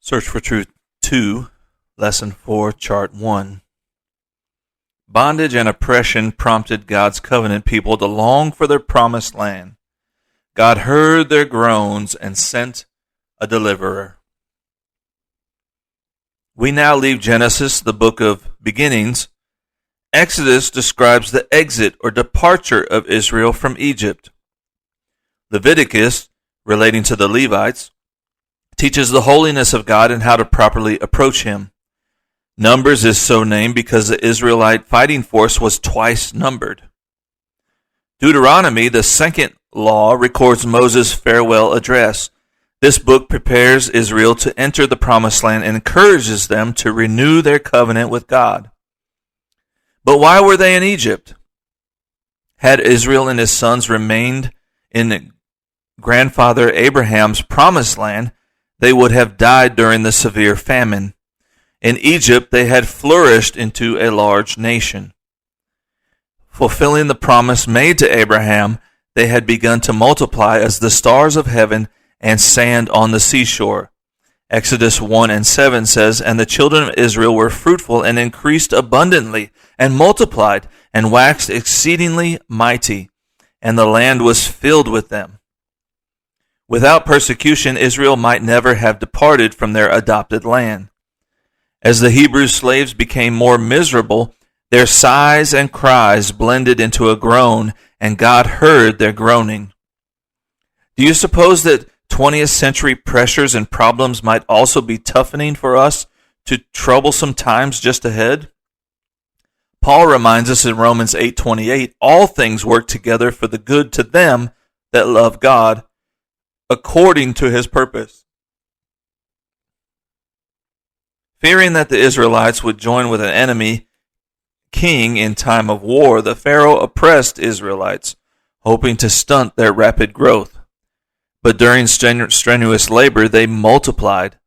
Search for Truth 2, Lesson 4, Chart 1. Bondage and oppression prompted God's covenant people to long for their promised land. God heard their groans and sent a deliverer. We now leave Genesis, the book of beginnings. Exodus describes the exit or departure of Israel from Egypt. Leviticus, relating to the Levites, teaches the holiness of God and how to properly approach Him. Numbers is so named because the Israelite fighting force was twice numbered. Deuteronomy, the second law, records Moses' farewell address. This book prepares Israel to enter the promised land and encourages them to renew their covenant with God. But why were they in Egypt? Had Israel and his sons remained in grandfather Abraham's promised land, they would have died during the severe famine. In Egypt, they had flourished into a large nation. Fulfilling the promise made to Abraham, they had begun to multiply as the stars of heaven and sand on the seashore. Exodus 1:7 says, "And the children of Israel were fruitful and increased abundantly, and multiplied, and waxed exceedingly mighty, and the land was filled with them." Without persecution, Israel might never have departed from their adopted land. As the Hebrew slaves became more miserable, their sighs and cries blended into a groan, and God heard their groaning. Do you suppose that 20th century pressures and problems might also be toughening for us to troublesome times just ahead? Paul reminds us in Romans 8:28, "All things work together for the good to them that love God, according to His purpose." Fearing that the Israelites would join with an enemy king in time of war, the Pharaoh oppressed Israelites, hoping to stunt their rapid growth. But during strenuous labor, they multiplied.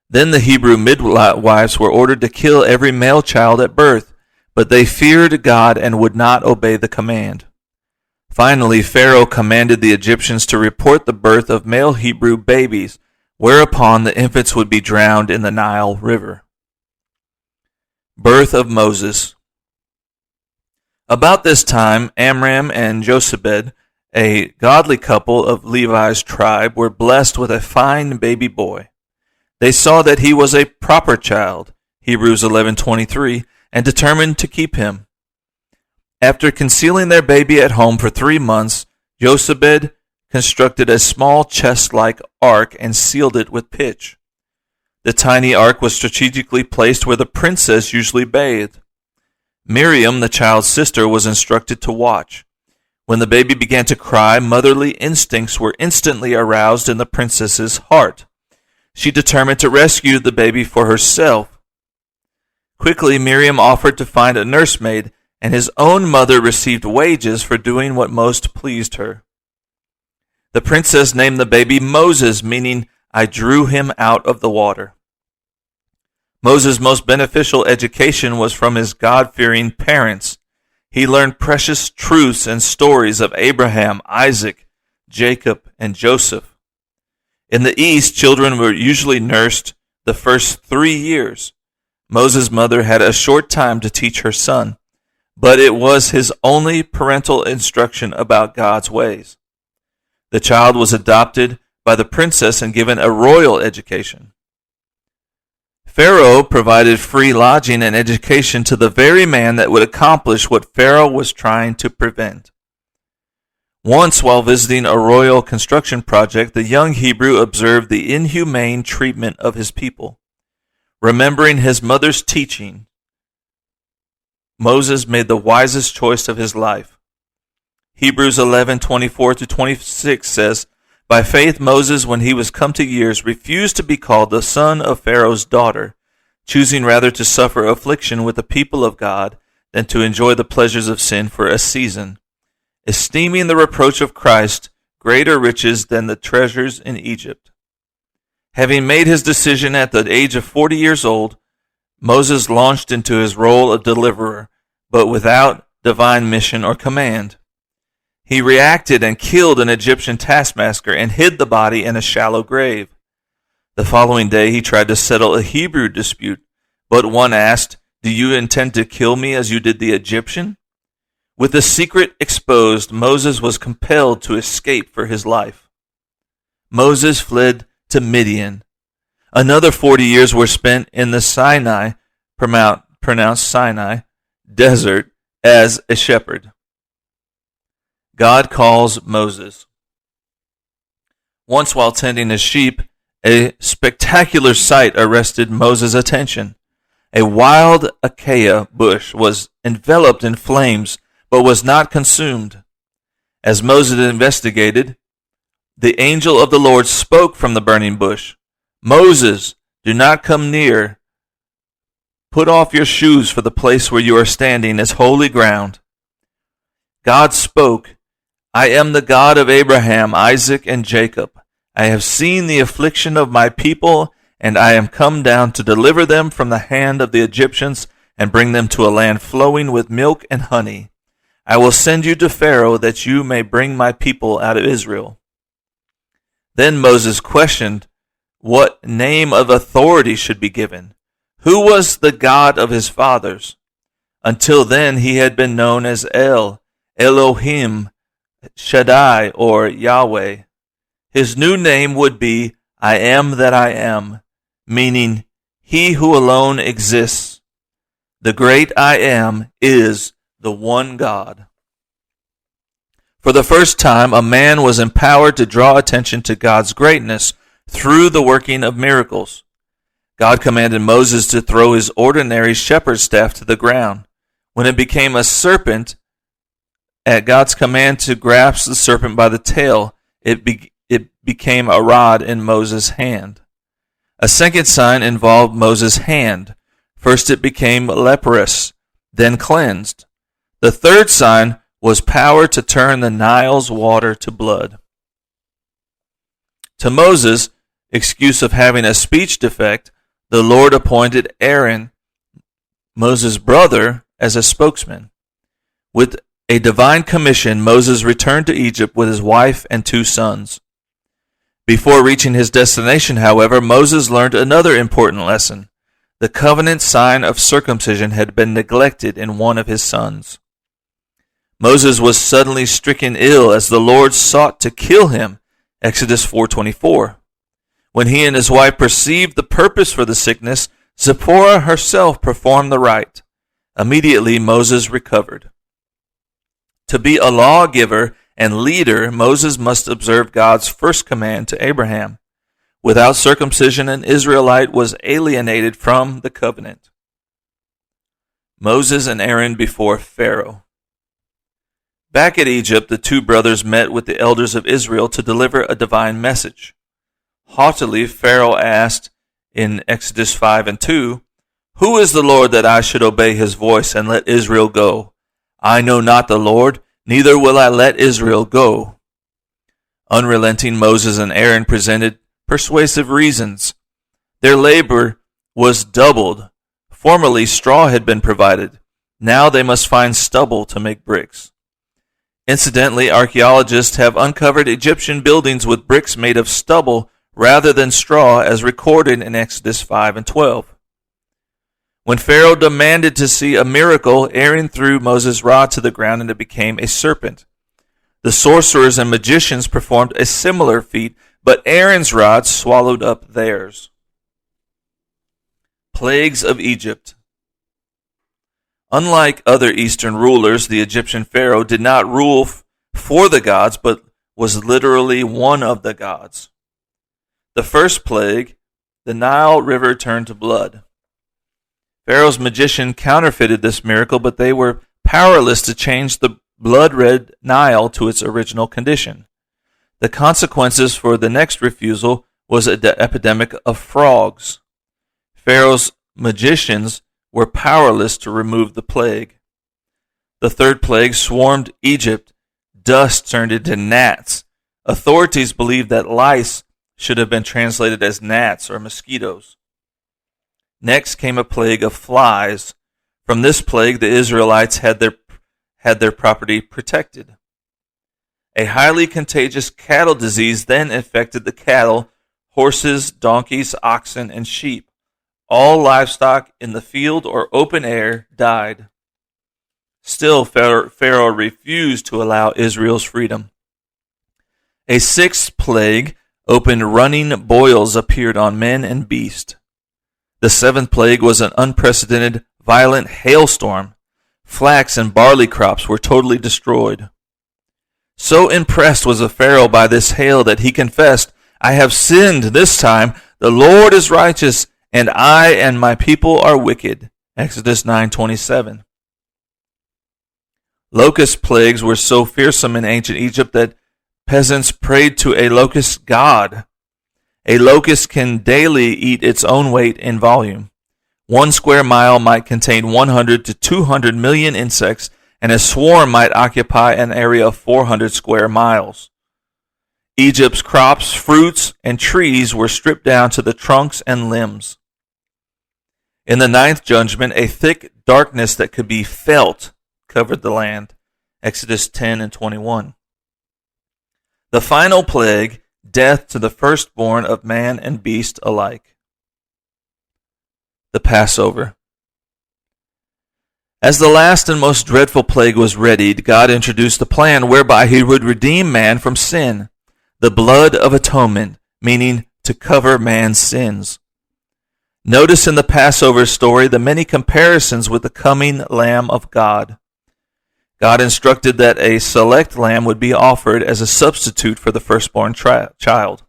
Then the Hebrew midwives were ordered to kill every male child at birth, but they feared God and would not obey the command. Finally, Pharaoh commanded the Egyptians to report the birth of male Hebrew babies, whereupon the infants would be drowned in the Nile River. Birth of Moses. About this time, Amram and Jochebed, a godly couple of Levi's tribe, were blessed with a fine baby boy. They saw that he was a proper child, Hebrews 11:23, and determined to keep him. After concealing their baby at home for 3 months, Jochebed constructed a small chest-like ark and sealed it with pitch. The tiny ark was strategically placed where the princess usually bathed. Miriam, the child's sister, was instructed to watch. When the baby began to cry, motherly instincts were instantly aroused in the princess's heart. She determined to rescue the baby for herself. Quickly, Miriam offered to find a nursemaid, and his own mother received wages for doing what most pleased her. The princess named the baby Moses, meaning, "I drew him out of the water." Moses' most beneficial education was from his God-fearing parents. He learned precious truths and stories of Abraham, Isaac, Jacob, and Joseph. In the East, children were usually nursed the first 3 years. Moses' mother had a short time to teach her son, but it was his only parental instruction about God's ways. The child was adopted by the princess and given a royal education. Pharaoh provided free lodging and education to the very man that would accomplish what Pharaoh was trying to prevent. Once, while visiting a royal construction project, the young Hebrew observed the inhumane treatment of his people. Remembering his mother's teaching, Moses made the wisest choice of his life. Hebrews 11:24-26 says, "By faith Moses, when he was come to years, refused to be called the son of Pharaoh's daughter, choosing rather to suffer affliction with the people of God than to enjoy the pleasures of sin for a season, esteeming the reproach of Christ greater riches than the treasures in Egypt." Having made his decision at the age of 40 years old, Moses launched into his role of deliverer, but without divine mission or command. He reacted and killed an Egyptian taskmaster and hid the body in a shallow grave. The following day he tried to settle a Hebrew dispute, but one asked, "Do you intend to kill me as you did the Egyptian?" With the secret exposed, Moses was compelled to escape for his life. Moses fled to Midian. Another 40 years were spent in the Sinai, pronounced Sinai, desert as a shepherd. God calls Moses. Once while tending his sheep, a spectacular sight arrested Moses' attention. A wild acacia bush was enveloped in flames, but was not consumed. As Moses investigated, the angel of the Lord spoke from the burning bush. "Moses, do not come near. Put off your shoes, for the place where you are standing is holy ground." God spoke, "I am the God of Abraham, Isaac, and Jacob. I have seen the affliction of my people, and I am come down to deliver them from the hand of the Egyptians and bring them to a land flowing with milk and honey. I will send you to Pharaoh that you may bring my people out of Israel." Then Moses questioned what name of authority should be given. Who was the God of his fathers? Until then he had been known as Elohim, Shaddai, or Yahweh. His new name would be I am that I am, meaning he who alone exists. The great I am is the one God. For the first time, a man was empowered to draw attention to God's greatness through the working of miracles. God commanded Moses to throw his ordinary shepherd's staff to the ground. When it became a serpent, at God's command to grasp the serpent by the tail, it became a rod in Moses' hand. A second sign involved Moses' hand. First it became leprous, then cleansed. The third sign was power to turn the Nile's water to blood. To Moses' excuse of having a speech defect, the Lord appointed Aaron, Moses' brother, as a spokesman. With a divine commission, Moses returned to Egypt with his wife and 2 sons. Before reaching his destination, however, Moses learned another important lesson. The covenant sign of circumcision had been neglected in one of his sons. Moses was suddenly stricken ill as the Lord sought to kill him, Exodus 4:24. When he and his wife perceived the purpose for the sickness, Zipporah herself performed the rite. Immediately Moses recovered. To be a lawgiver and leader, Moses must observe God's first command to Abraham. Without circumcision, an Israelite was alienated from the covenant. Moses and Aaron before Pharaoh. Back at Egypt, the 2 brothers met with the elders of Israel to deliver a divine message. Haughtily, Pharaoh asked in Exodus 5:2, "Who is the Lord that I should obey his voice and let Israel go? I know not the Lord, neither will I let Israel go." Unrelenting, Moses and Aaron presented persuasive reasons. Their labor was doubled. Formerly, straw had been provided. Now they must find stubble to make bricks. Incidentally, archaeologists have uncovered Egyptian buildings with bricks made of stubble rather than straw, as recorded in Exodus 5:12. When Pharaoh demanded to see a miracle, Aaron threw Moses' rod to the ground and it became a serpent. The sorcerers and magicians performed a similar feat, but Aaron's rod swallowed up theirs. Plagues of Egypt. Unlike other Eastern rulers, the Egyptian Pharaoh did not rule for the gods, but was literally one of the gods. The first plague, the Nile River turned to blood. Pharaoh's magician counterfeited this miracle, but they were powerless to change the blood-red Nile to its original condition. The consequences for the next refusal was an epidemic of frogs. Pharaoh's magicians were powerless to remove the plague. The third plague swarmed Egypt. Dust turned into gnats. Authorities believed that lice should have been translated as gnats or mosquitoes. Next came a plague of flies. From this plague, the Israelites had their property protected. A highly contagious cattle disease then infected the cattle. horses, donkeys, oxen, and sheep. All livestock in the field or open air died. Still, Pharaoh refused to allow Israel's freedom. A sixth plague, open running boils, appeared on men and beast. The seventh plague was an unprecedented, violent hailstorm. Flax and barley crops were totally destroyed. So impressed was the Pharaoh by this hail that he confessed, "I have sinned this time. The Lord is righteous, and I and my people are wicked." Exodus 9:27. Locust plagues were so fearsome in ancient Egypt that peasants prayed to a locust god. A locust can daily eat its own weight in volume. 1 square mile might contain 100 to 200 million insects, and a swarm might occupy an area of 400 square miles. Egypt's crops, fruits, and trees were stripped down to the trunks and limbs. In the ninth judgment, a thick darkness that could be felt covered the land. Exodus 10 and 21. The final plague, death to the firstborn of man and beast alike. The Passover. As the last and most dreadful plague was readied, God introduced a plan whereby he would redeem man from sin, the blood of atonement, meaning to cover man's sins. Notice in the Passover story the many comparisons with the coming Lamb of God. God instructed that a select lamb would be offered as a substitute for the firstborn child.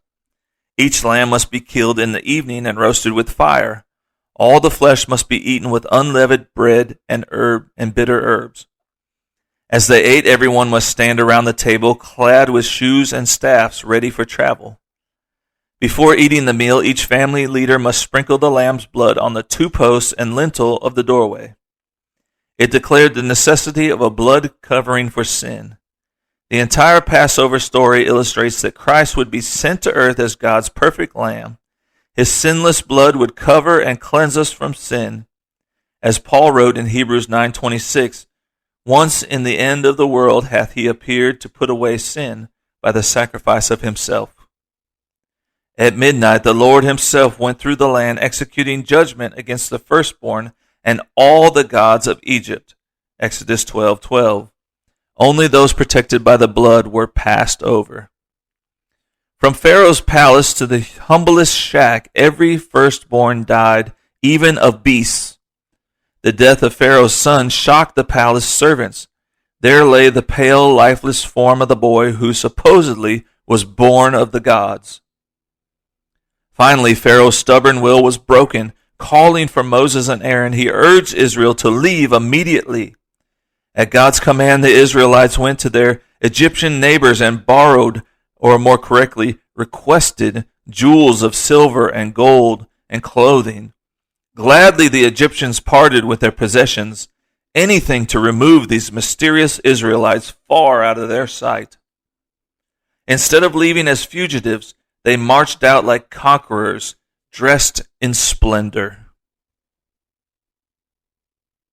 Each lamb must be killed in the evening and roasted with fire. All the flesh must be eaten with unleavened bread and bitter herbs. As they ate, everyone must stand around the table, clad with shoes and staffs, ready for travel. Before eating the meal, each family leader must sprinkle the lamb's blood on the 2 posts and lintel of the doorway. It declared the necessity of a blood covering for sin. The entire Passover story illustrates that Christ would be sent to earth as God's perfect lamb. His sinless blood would cover and cleanse us from sin. As Paul wrote in Hebrews 9:26, "Once in the end of the world hath he appeared to put away sin by the sacrifice of himself." At midnight, the Lord himself went through the land executing judgment against the firstborn and all the gods of Egypt. Exodus 12:12. Only those protected by the blood were passed over. From Pharaoh's palace to the humblest shack, every firstborn died, even of beasts. The death of Pharaoh's son shocked the palace servants. There lay the pale, lifeless form of the boy who supposedly was born of the gods. Finally, Pharaoh's stubborn will was broken. Calling for Moses and Aaron, he urged Israel to leave immediately. At God's command, the Israelites went to their Egyptian neighbors and borrowed, or more correctly, requested jewels of silver and gold and clothing. Gladly the Egyptians parted with their possessions, anything to remove these mysterious Israelites far out of their sight. Instead of leaving as fugitives, they marched out like conquerors, dressed in splendor.